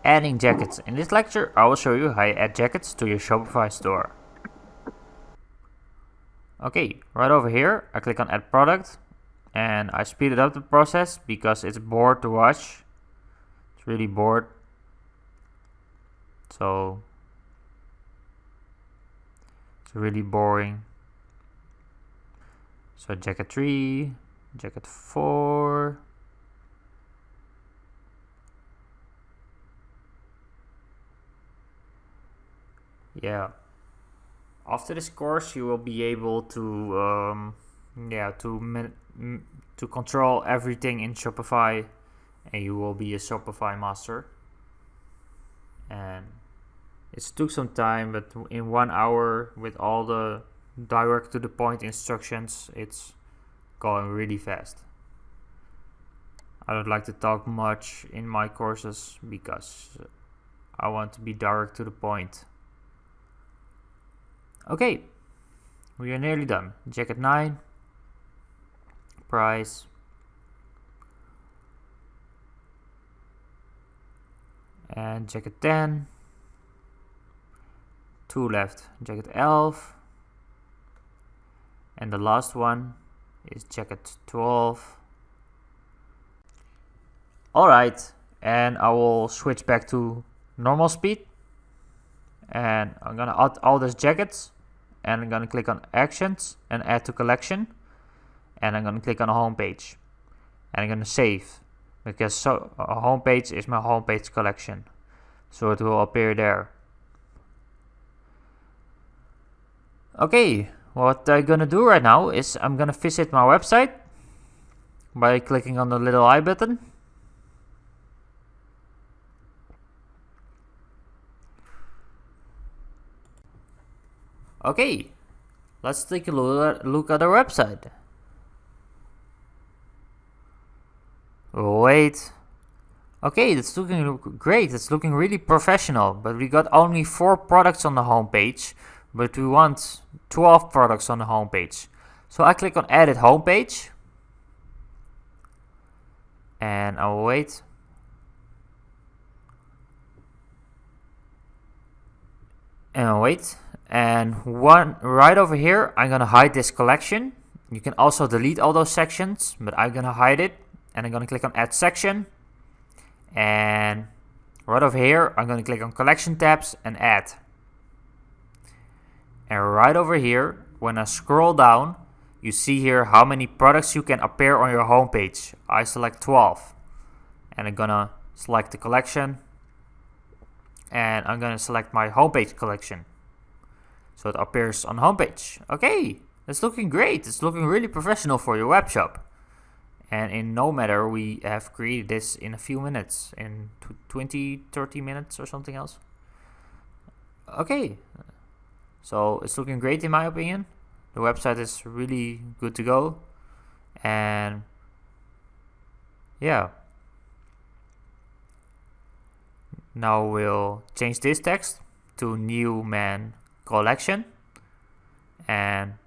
adding jackets. In this lecture, I will show you how you add jackets to your Shopify store. Okay, right over here, I click on Add Product, and I speeded up the process because it's bored to watch. It's really bored. So, it's really boring. So jacket 3, jacket 4. Yeah. After this course, you will be able to to control everything in Shopify, and you will be a Shopify master. And it took some time, but in 1 hour with all the direct to the point instructions, it's going really fast. I don't like to talk much in my courses because I want to be direct to the point. Okay, we are nearly done. Jacket 9, price, and jacket 10, 2 left, jacket 11, and the last one is jacket 12. Alright, and I will switch back to normal speed, and I'm gonna add all those jackets, and I'm gonna click on Actions and Add to Collection, and I'm gonna click on a home page, and I'm gonna save, because a home page is my home page collection, so it will appear there. Okay, what I'm gonna do right now is I'm gonna visit my website by clicking on the little I button. Okay, let's take a look at our website. Wait. Okay, it's looking great. It's looking really professional, but we got only 4 products on the home page, but we want 12 products on the home page. So I click on Edit Home Page, and I will wait. And right over here, I'm gonna hide this collection. You can also delete all those sections, but I'm gonna hide it, and I'm gonna click on Add Section, and right over here, I'm gonna click on Collection tabs and Add. And right over here, when I scroll down, you see here how many products you can appear on your home page. I select 12, and I'm gonna select the collection, and I'm gonna select my homepage collection, so it appears on homepage. Okay, it's looking great. It's looking really professional for your web shop. And in no matter, we have created this in a few minutes, in 20-30 minutes or something else. Okay, so it's looking great in my opinion. The website is really good to go, and yeah. Now we'll change this text to New Man Collection, and